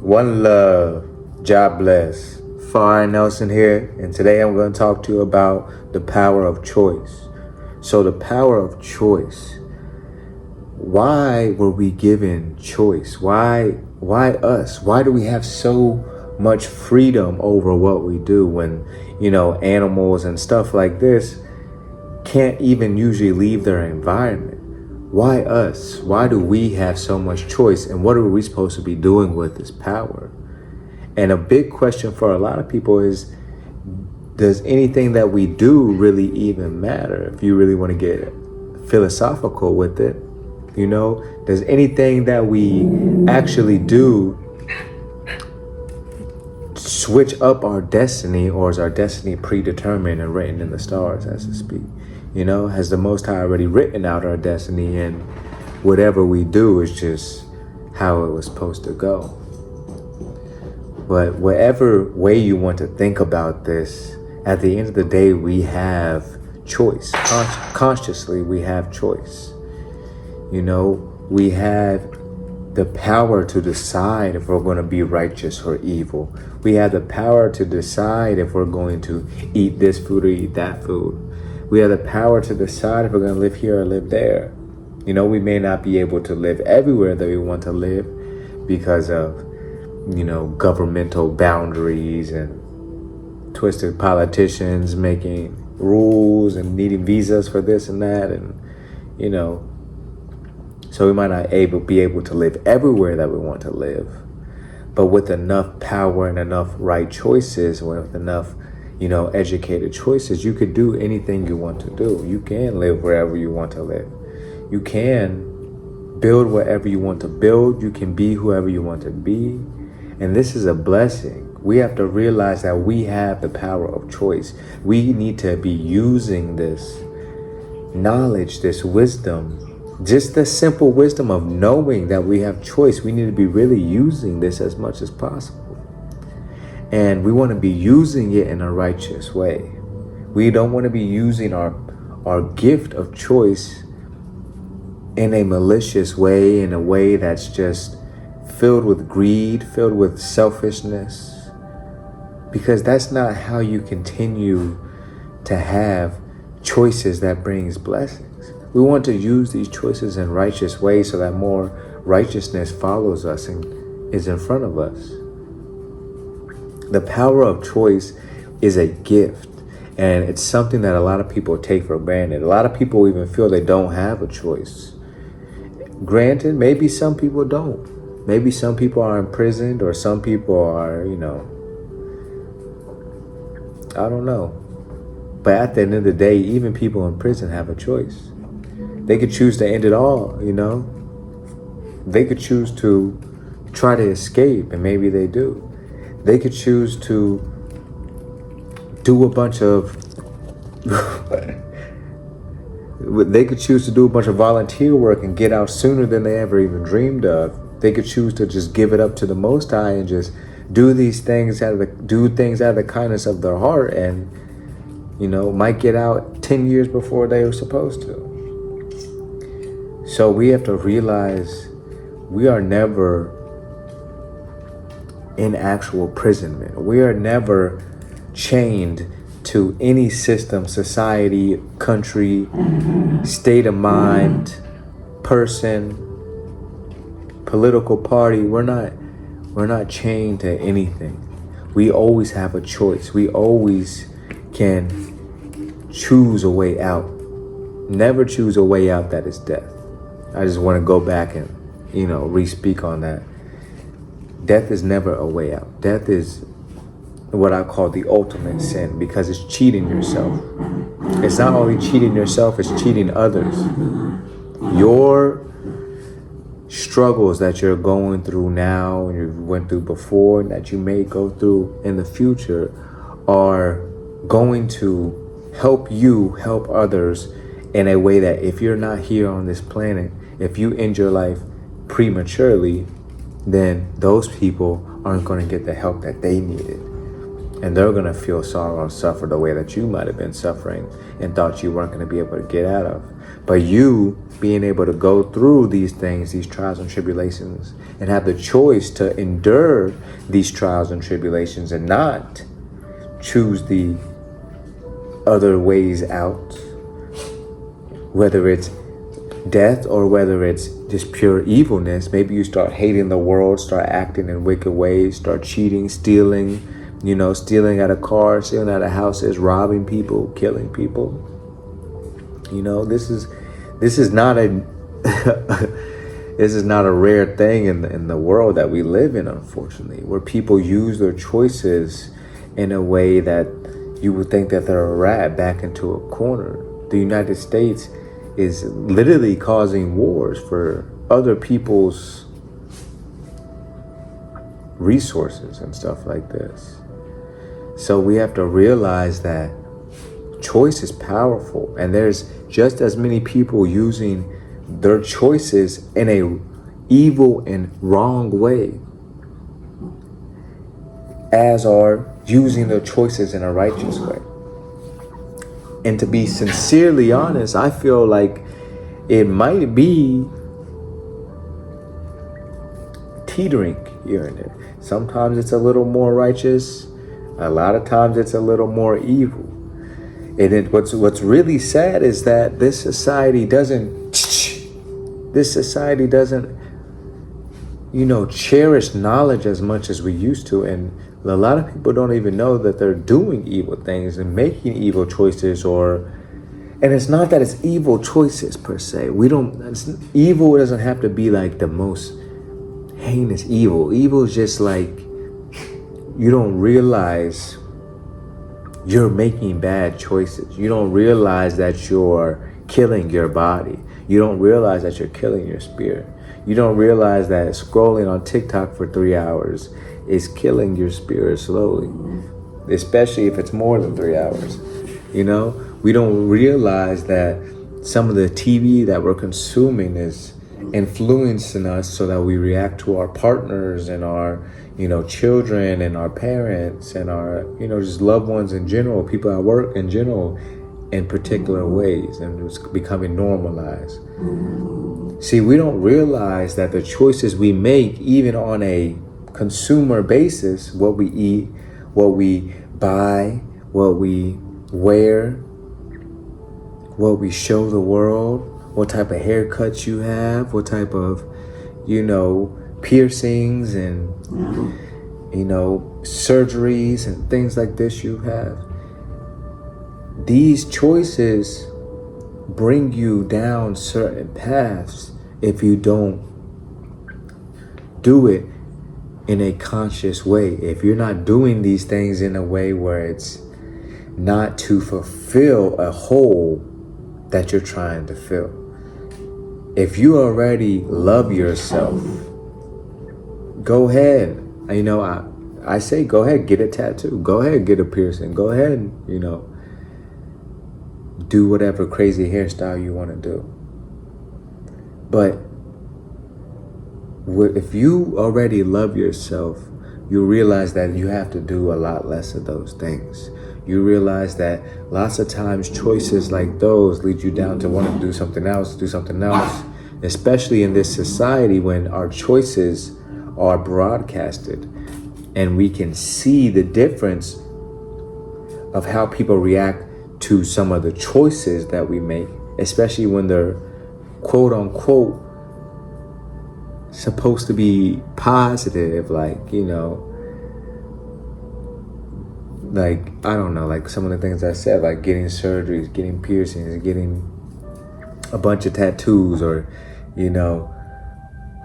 One love, God bless. Far Nelson here, and today I'm going to talk to you about the power of choice. So, the power of choice. Why were we given choice? Why us? Why do we have so much freedom over what we do when, animals and stuff like this can't even usually leave their environment? Why us? Why do we have so much choice? And what are we supposed to be doing with this power? And a big question for a lot of people is, does anything that we do really even matter? If you really want to get philosophical with it, does anything that we actually do switch up our destiny, or is our destiny predetermined and written in the stars, as to speak? Has the Most High already written out our destiny, and whatever we do is just how it was supposed to go? But whatever way you want to think about this, at the end of the day, we have choice. Consciously, we have choice. We have the power to decide if we're going to be righteous or evil. We have the power to decide if we're going to eat this food or eat that food. We have the power to decide if we're going to live here or live there. We may not be able to live everywhere that we want to live because of, governmental boundaries and twisted politicians making rules and needing visas for this and that. And, so we might not be able to live everywhere that we want to live. But with enough power and enough right choices, with enough educated choices, you could do anything you want to do. You can live wherever you want to live. You can build whatever you want to build. You can be whoever you want to be. And this is a blessing. We have to realize that we have the power of choice. We need to be using this knowledge, this wisdom, just the simple wisdom of knowing that we have choice. We need to be really using this as much as possible. And we want to be using it in a righteous way. We don't want to be using our gift of choice in a malicious way, in a way that's just filled with greed, filled with selfishness, because that's not how you continue to have choices that brings blessings. We want to use these choices in righteous ways so that more righteousness follows us and is in front of us. The power of choice is a gift, and it's something that a lot of people take for granted. A lot of people even feel they don't have a choice. Granted, maybe some people don't. Maybe some people are imprisoned, or some people are, I don't know. But at the end of the day, even people in prison have a choice. They could choose to end it all, They could choose to try to escape, and maybe they do. They could choose to do a bunch of volunteer work and get out sooner than they ever even dreamed of. They could choose to just give it up to the Most High and just do things out of the kindness of their heart, and might get out 10 years before they were supposed to. So we have to realize we are never in actual imprisonment. We are never chained to any system, society, country, state of mind, person, political party. We're not chained to anything. We always have a choice. We always can choose a way out. Never choose a way out that is death. I just want to go back and, re-speak on that. Death is never a way out. Death is what I call the ultimate sin, because it's cheating yourself. It's not only cheating yourself, it's cheating others. Your struggles that you're going through now, and you went through before, and that you may go through in the future, are going to help you help others in a way that if you're not here on this planet, if you end your life prematurely, then those people aren't going to get the help that they needed. And they're going to feel sorrow and suffer the way that you might have been suffering and thought you weren't going to be able to get out of. But you being able to go through these things, these trials and tribulations, and have the choice to endure these trials and tribulations and not choose the other ways out, whether it's death or whether it's just pure evilness. Maybe you start hating the world, start acting in wicked ways, start cheating, stealing, stealing out of cars, stealing out of houses, robbing people, killing people. This is not a this is not a rare thing in the world that we live in, unfortunately, where people use their choices in a way that you would think that they're a rat back into a corner. The United States is literally causing wars for other people's resources and stuff like this. So we have to realize that choice is powerful, and there's just as many people using their choices in a evil and wrong way as are using their choices in a righteous way. And to be sincerely honest, I feel like it might be teetering here and there. Sometimes it's a little more righteous. A lot of times it's a little more evil. And what's really sad is that this society doesn't, cherish knowledge as much as we used to. And a lot of people don't even know that they're doing evil things and making evil choices, and it's not that it's evil choices per se. Evil doesn't have to be like the most heinous evil. Evil is just like, you don't realize you're making bad choices. You don't realize that you're killing your body. You don't realize that you're killing your spirit. You don't realize that scrolling on TikTok for 3 hours is killing your spirit slowly, especially if it's more than 3 hours. We don't realize that some of the TV that we're consuming is influencing us so that we react to our partners and our children and our parents and our just loved ones in general, people at work in general, in particular ways, and it's becoming normalized. See, we don't realize that the choices we make, even on a consumer basis, what we eat, what we buy, what we wear, what we show the world, what type of haircuts you have, what type of piercings and surgeries and things like this you have. These choices bring you down certain paths if you don't do it in a conscious way. If you're not doing these things in a way where it's not to fulfill a hole that you're trying to fill. If you already love yourself, go ahead. I say go ahead, get a tattoo. Go ahead, get a piercing. Go ahead and, do whatever crazy hairstyle you want to do. But if you already love yourself, you realize that you have to do a lot less of those things. You realize that lots of times choices like those lead you down to want to do something else, especially in this society when our choices are broadcasted and we can see the difference of how people react to some of the choices that we make, especially when they're quote unquote supposed to be positive, like I don't know, like some of the things I said, like getting surgeries, getting piercings, getting a bunch of tattoos, or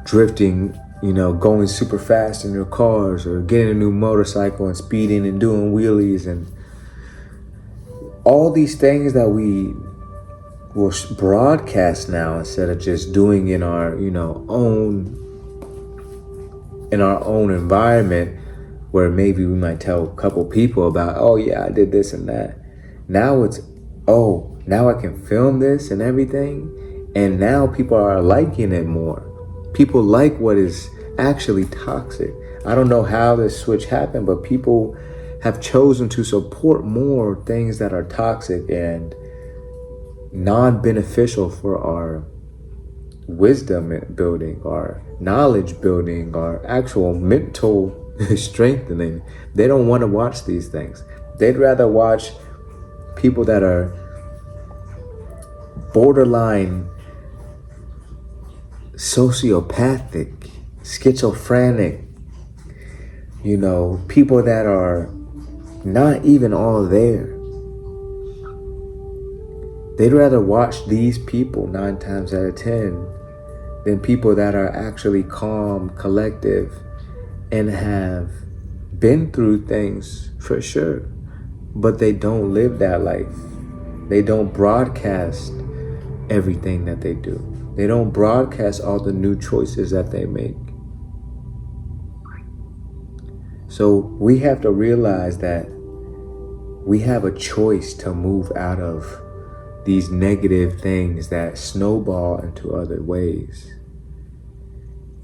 drifting, going super fast in your cars, or getting a new motorcycle and speeding and doing wheelies, and all these things that we will broadcast now instead of just doing in our own environment, where maybe we might tell a couple people about, oh yeah, I did this and that. Now it's, oh, now I can film this and everything, and now people are liking it more. People like what is actually toxic. I don't know how this switch happened, but people have chosen to support more things that are toxic and non-beneficial for our wisdom building, our knowledge building, our actual mental strengthening. They don't want to watch these things. They'd rather watch people that are borderline sociopathic, schizophrenic, people that are not even all there. They'd rather watch these people 9 times out of 10 than people that are actually calm, collective, and have been through things for sure, but they don't live that life. They don't broadcast everything that they do. They don't broadcast all the new choices that they make. So we have to realize that we have a choice to move out of these negative things that snowball into other ways.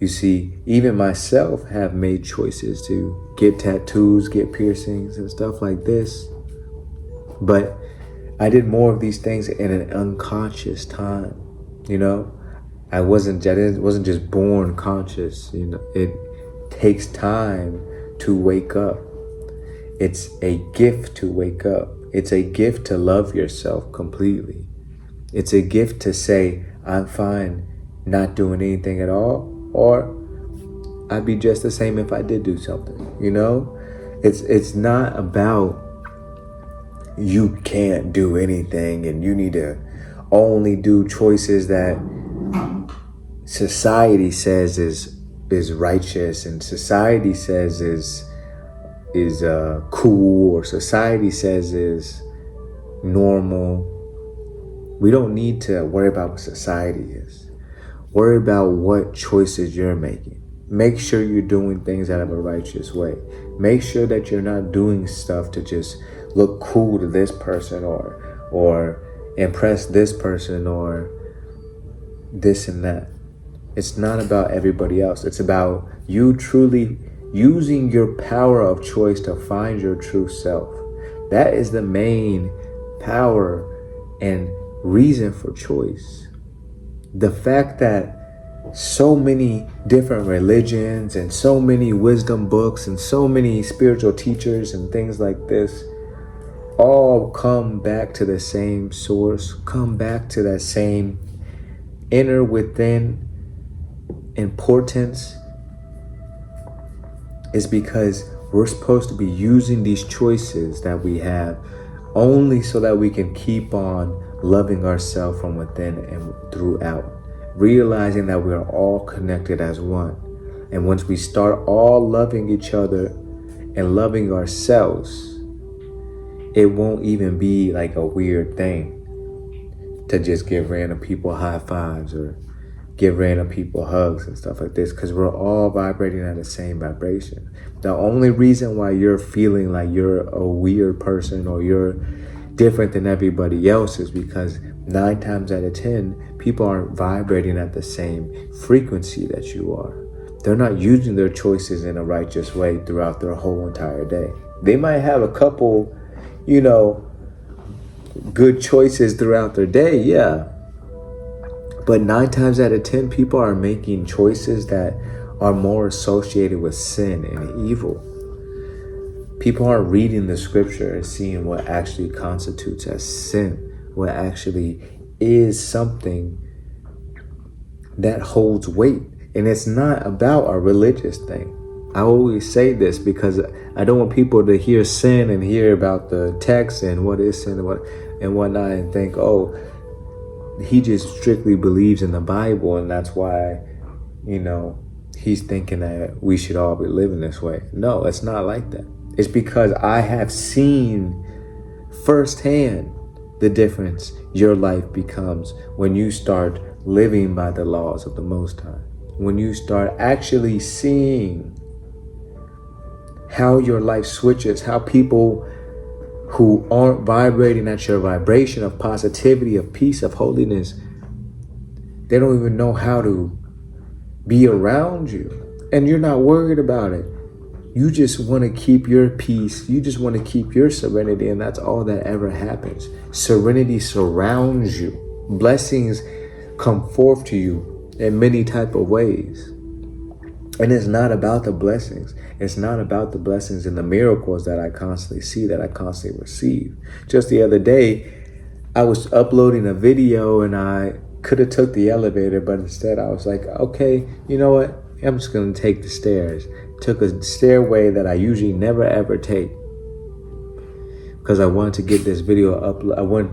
You see, even myself have made choices to get tattoos, get piercings and stuff like this. But I did more of these things in an unconscious time. I wasn't just born conscious. It takes time to wake up. It's a gift to wake up. It's a gift to love yourself completely. It's a gift to say, I'm fine not doing anything at all, or I'd be just the same if I did do something. It's not about you can't do anything and you need to only do choices that society says is righteous and society says is cool, or society says is normal. We don't need to worry about what society is. Worry about what choices you're making. Make sure you're doing things out of a righteous way. Make sure that you're not doing stuff to just look cool to this person or impress this person or this and that. It's not about everybody else. It's about you truly using your power of choice to find your true self. That is the main power and reason for choice. The fact that so many different religions and so many wisdom books and so many spiritual teachers and things like this all come back to the same source, come back to that same inner within importance, is because we're supposed to be using these choices that we have only so that we can keep on loving ourselves from within and throughout, realizing that we are all connected as one. And once we start all loving each other and loving ourselves, it won't even be like a weird thing to just give random people high fives or give random people hugs and stuff like this, because we're all vibrating at the same vibration. The only reason why you're feeling like you're a weird person or you're different than everybody else is because 9 times out of 10, people aren't vibrating at the same frequency that you are. They're not using their choices in a righteous way throughout their whole entire day. They might have a couple, good choices throughout their day, yeah. But 9 times out of 10, people are making choices that are more associated with sin and evil. People aren't reading the scripture and seeing what actually constitutes as sin, what actually is something that holds weight. And it's not about a religious thing. I always say this because I don't want people to hear sin and hear about the text and what is sin and whatnot and think, oh, he just strictly believes in the Bible and that's why, he's thinking that we should all be living this way. No, it's not like that. It's because I have seen firsthand the difference your life becomes when you start living by the laws of the Most High. When you start actually seeing how your life switches, how people who aren't vibrating at your vibration of positivity, of peace, of holiness, they don't even know how to be around you. And you're not worried about it. You just want to keep your peace. You just want to keep your serenity, and that's all that ever happens. Serenity surrounds you. Blessings come forth to you in many type of ways. And it's not about the blessings. It's not about the blessings and the miracles that I constantly see, that I constantly receive. Just the other day, I was uploading a video and I could have took the elevator, but instead I was like, okay, you know what? I'm just going to take the stairs. Took a stairway that I usually never ever take, because I wanted to get this video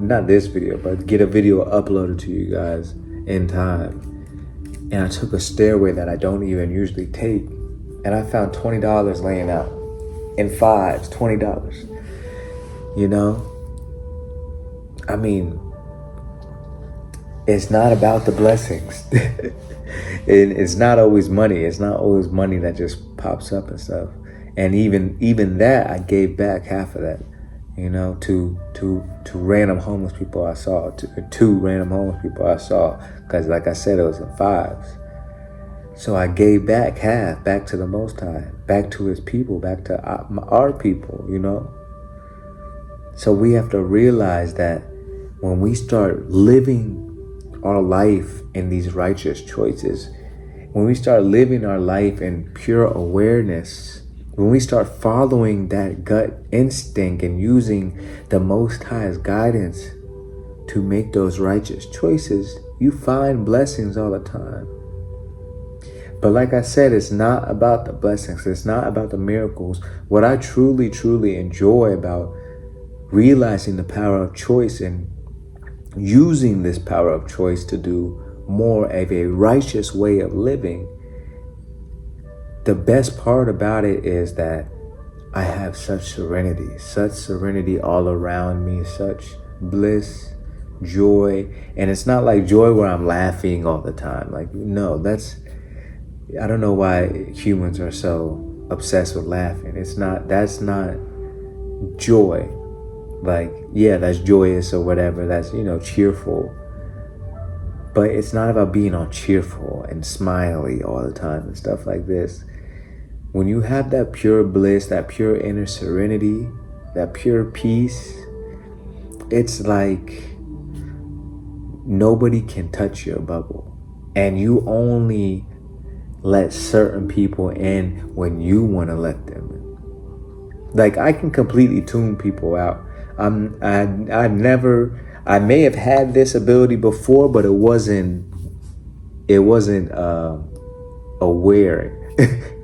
not this video, but get a video uploaded to you guys in time. And I took a stairway that I don't even usually take, and I found $20 laying out in fives. $20. You know, I mean, it's not about the blessings. It's not always money. It's not always money that just pops up and stuff. And even that, I gave back half of that, you know, to random homeless people I saw, two random homeless people I saw, because like I said, it was in fives. So I gave back half, back to the Most High, back to His people, back to our people, you know. So we have to realize that when we start living our life in these righteous choices, when we start living our life in pure awareness, when we start following that gut instinct and using the Most High's guidance to make those righteous choices, you find blessings all the time. But like I said, it's not about the blessings. It's not about the miracles. What I truly, truly enjoy about realizing the power of choice and using this power of choice to do more of a righteous way of living, the best part about it is that I have such serenity all around me, such bliss, joy. And it's not like joy where I'm laughing all the time. Like, no, I don't know why humans are so obsessed with laughing. That's not joy. Like, yeah, that's joyous or whatever. That's, you know, cheerful. But it's not about being all cheerful and smiley all the time and stuff like this. When you have that pure bliss, that pure inner serenity, that pure peace, it's like nobody can touch your bubble. And you only let certain people in when you want to let them in. Like, I can completely tune people out. I may have had this ability before, but it wasn't aware.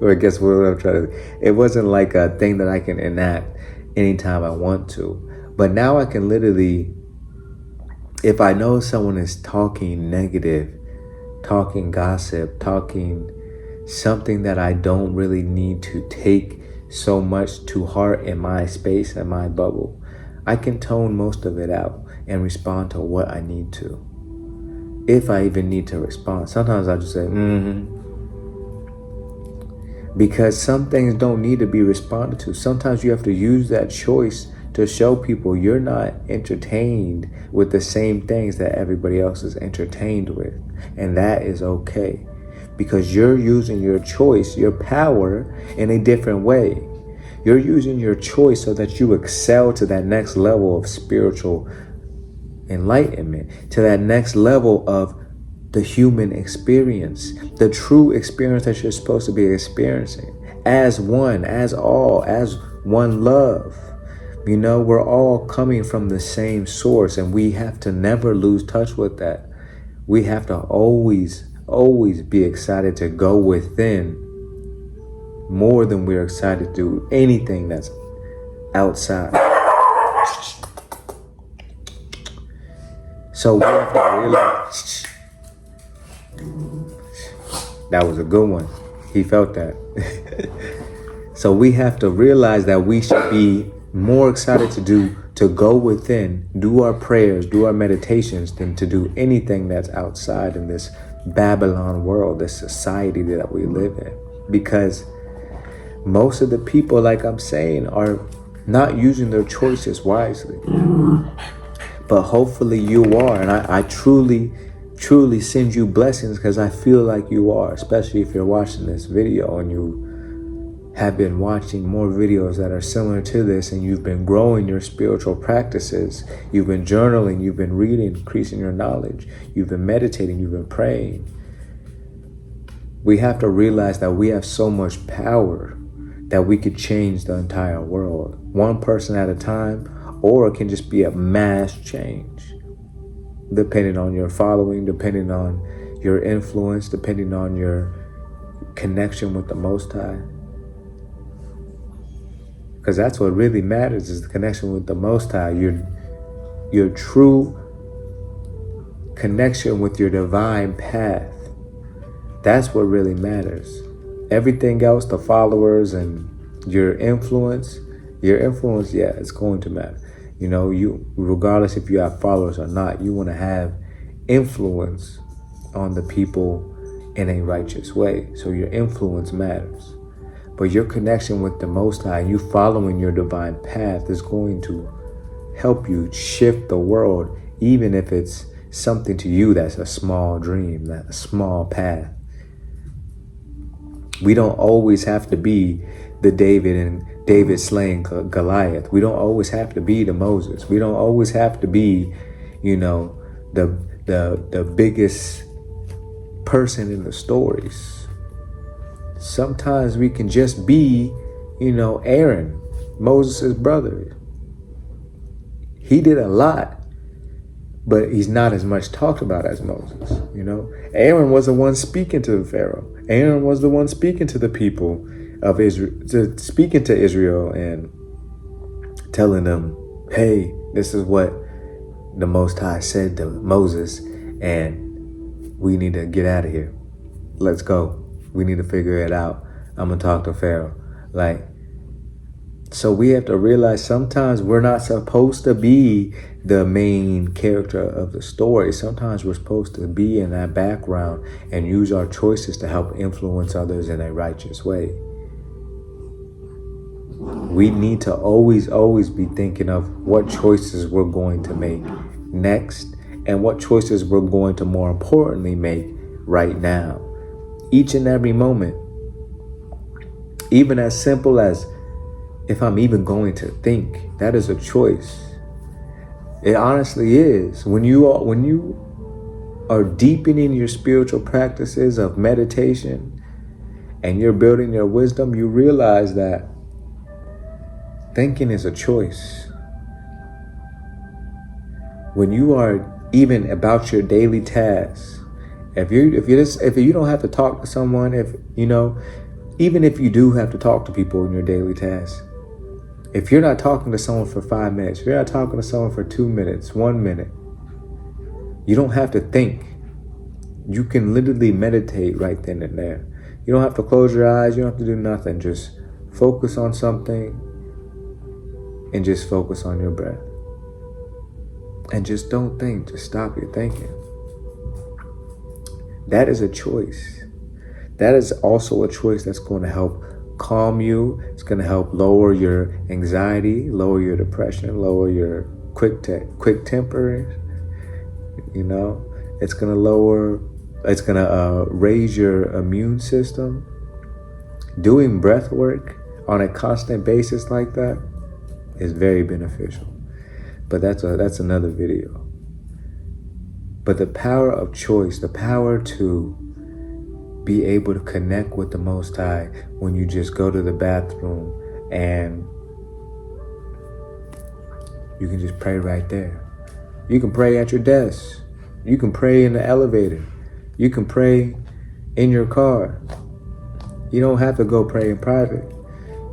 Or I guess what I'm trying to, it wasn't like a thing that I can enact anytime I want to. But now I can literally, if I know someone is talking negative, talking gossip, talking something that I don't really need to take so much to heart in my space and my bubble, I can tone most of it out and respond to what I need to. If I even need to respond. Sometimes I just say, because some things don't need to be responded to. Sometimes you have to use that choice to show people you're not entertained with the same things that everybody else is entertained with. And that is okay, because you're using your choice, your power, in a different way. You're using your choice so that you excel to that next level of spiritual enlightenment, to that next level of the human experience, the true experience that you're supposed to be experiencing as one, as all, as one love. You know, we're all coming from the same source, and we have to never lose touch with that. We have to always be excited to go within more than we're excited to do anything that's outside. So we have to realize, that was a good one. He felt that. So we have to realize that we should be more excited to go within, do our prayers, do our meditations, than to do anything that's outside in this Babylon world, this society that we live in. Because most of the people, like I'm saying, are not using their choices wisely. But hopefully you are. And I truly send you blessings, because I feel like you are, especially if you're watching this video and you have been watching more videos that are similar to this, and you've been growing your spiritual practices, you've been journaling, you've been reading, increasing your knowledge, you've been meditating, you've been praying, we have to realize that we have so much power that we could change the entire world, one person at a time, or it can just be a mass change, depending on your following, depending on your influence, depending on your connection with the Most High. Because that's what really matters, is the connection with the Most High, your true connection with your divine path. That's what really matters. Everything else, the followers and your influence, yeah, it's going to matter. You know, regardless if you have followers or not, you want to have influence on the people in a righteous way. So your influence matters. But your connection with the Most High, you following your divine path, is going to help you shift the world, even if it's something to you that's a small dream, that a small path. We don't always have to be the David slaying Goliath. We don't always have to be the Moses. We don't always have to be, the biggest person in the stories. Sometimes we can just be, Aaron, Moses' brother. He did a lot, but he's not as much talked about as Moses, Aaron was the one speaking to the Pharaoh. Aaron was the one speaking to the people of Israel, speaking to Israel and telling them, hey, this is what the Most High said to Moses, and we need to get out of here. Let's go. We need to figure it out. I'm going to talk to Pharaoh. So we have to realize sometimes we're not supposed to be the main character of the story. Sometimes we're supposed to be in that background and use our choices to help influence others in a righteous way. We need to always be thinking of what choices we're going to make next and what choices we're going to, more importantly, make right now. Each and every moment. Even as simple as if I'm even going to think, that is a choice. It honestly is. When you are deepening your spiritual practices of meditation and you're building your wisdom, you realize that thinking is a choice. When you are even about your daily tasks, if you don't have to talk to someone, even if you do have to talk to people in your daily tasks, if you're not talking to someone for 5 minutes, if you're not talking to someone for 2 minutes, 1 minute, you don't have to think. You can literally meditate right then and there. You don't have to close your eyes. You don't have to do nothing. Just focus on something and just focus on your breath. And just don't think. Just stop your thinking. That is a choice. That is also a choice that's going to help calm you. It's going to help lower your anxiety, lower your depression, lower your quick temper. It's going to raise your immune system. Doing breath work on a constant basis like that is very beneficial. But that's another video. But the power of choice, the power to be able to connect with the Most High when you just go to the bathroom and you can just pray right there. You can pray at your desk. You can pray in the elevator. You can pray in your car. You don't have to go pray in private.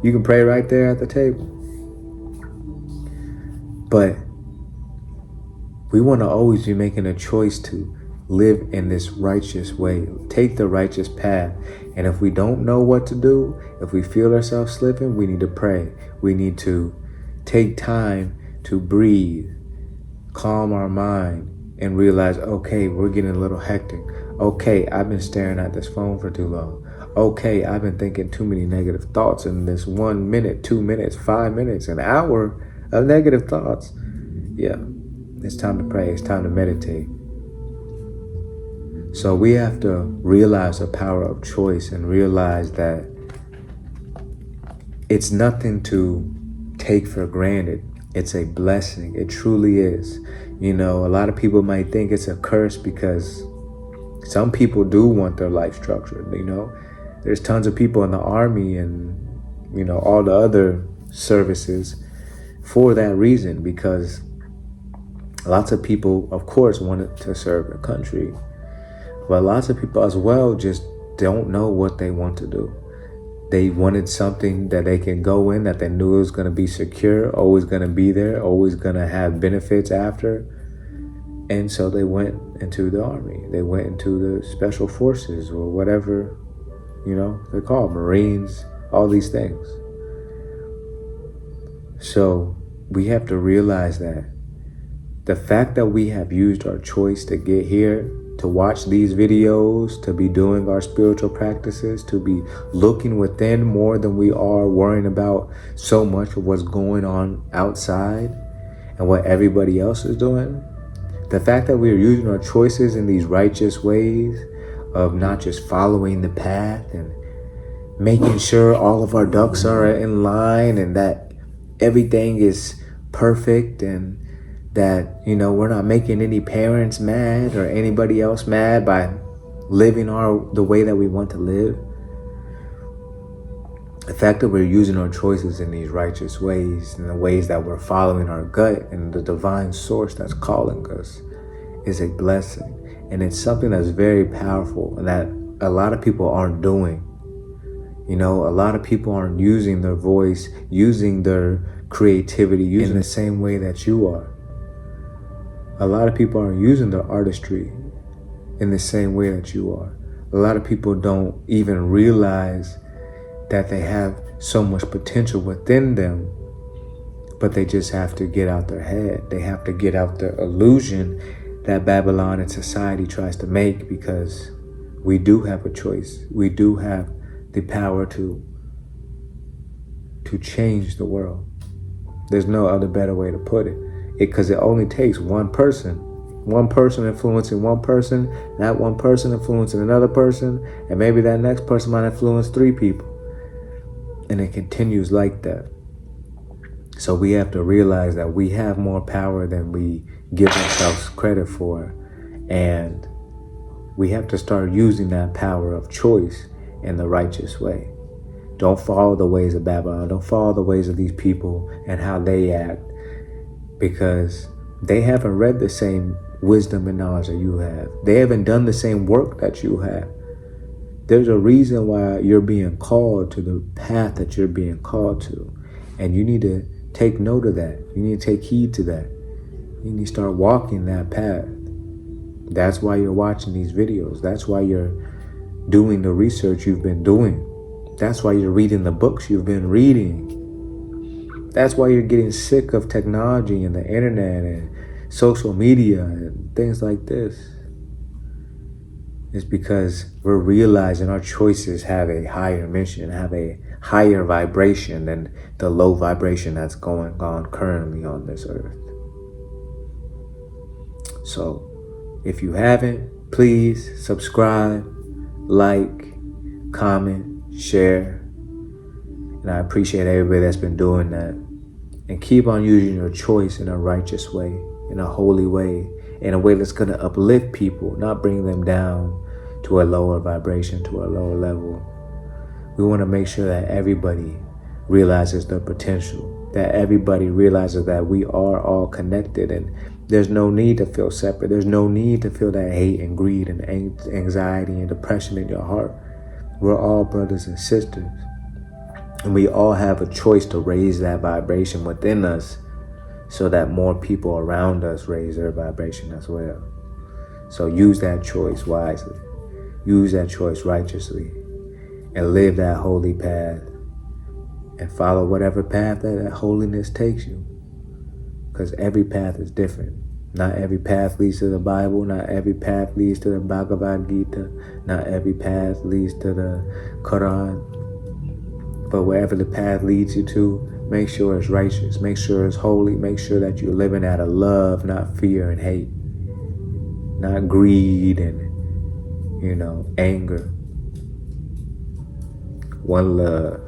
You can pray right there at the table. But we want to always be making a choice to live in this righteous way, take the righteous path. And if we don't know what to do, if we feel ourselves slipping, we need to pray. We need to take time to breathe, calm our mind, and realize, okay, we're getting a little hectic. Okay, I've been staring at this phone for too long. Okay, I've been thinking too many negative thoughts in this 1 minute, 2 minutes, 5 minutes, an hour of negative thoughts. Yeah, it's time to pray. It's time to meditate. So we have to realize the power of choice and realize that it's nothing to take for granted. It's a blessing. It truly is. You know, a lot of people might think it's a curse because some people do want their life structured. You know, there's tons of people in the army and, you know, all the other services for that reason, because lots of people, of course, wanted to serve their country, but lots of people as well just don't know what they want to do. They wanted something that they can go in, that they knew it was going to be secure, always going to be there, always going to have benefits after. And so they went into the army. They went into the special forces or whatever, you know, they're called Marines, all these things. So we have to realize that the fact that we have used our choice to get here, to watch these videos, to be doing our spiritual practices, to be looking within more than we are worrying about so much of what's going on outside and what everybody else is doing. The fact that we are using our choices in these righteous ways of not just following the path and making sure all of our ducks are in line and that everything is perfect and that, you know, we're not making any parents mad or anybody else mad by living the way that we want to live. The fact that we're using our choices in these righteous ways, in the ways that we're following our gut and the divine source that's calling us, is a blessing. And it's something that's very powerful and that a lot of people aren't doing. You know, a lot of people aren't using their voice, using their creativity, using the same way that you are. A lot of people aren't using their artistry in the same way that you are. A lot of people don't even realize that they have so much potential within them, but they just have to get out their head. They have to get out the illusion that Babylon and society tries to make, because we do have a choice. We do have the power to change the world. There's no other better way to put it. Because it only takes one person influencing one person, that one person influencing another person, and maybe that next person might influence 3 people. And it continues like that. So we have to realize that we have more power than we give ourselves credit for. And we have to start using that power of choice in the righteous way. Don't follow the ways of Babylon. Don't follow the ways of these people and how they act, because they haven't read the same wisdom and knowledge that you have. They haven't done the same work that you have. There's a reason why you're being called to the path that you're being called to. And you need to take note of that. You need to take heed to that. You need to start walking that path. That's why you're watching these videos. That's why you're doing the research you've been doing. That's why you're reading the books you've been reading. That's why you're getting sick of technology and the internet and social media and things like this. It's because we're realizing our choices have a higher mission, have a higher vibration than the low vibration that's going on currently on this earth. So if you haven't, please subscribe, like, comment, share. And I appreciate everybody that's been doing that. And keep on using your choice in a righteous way, in a holy way, in a way that's going to uplift people, not bring them down to a lower vibration, to a lower level. We want to make sure that everybody realizes their potential, that everybody realizes that we are all connected, and there's no need to feel separate. There's no need to feel that hate and greed and anxiety and depression in your heart. We're all brothers and sisters. And we all have a choice to raise that vibration within us so that more people around us raise their vibration as well. So use that choice wisely. Use that choice righteously. And live that holy path. And follow whatever path that holiness takes you. Because every path is different. Not every path leads to the Bible. Not every path leads to the Bhagavad Gita. Not every path leads to the Quran. But wherever the path leads you to, make sure it's righteous. Make sure it's holy. Make sure that you're living out of love, not fear and hate. Not greed and, anger. One love.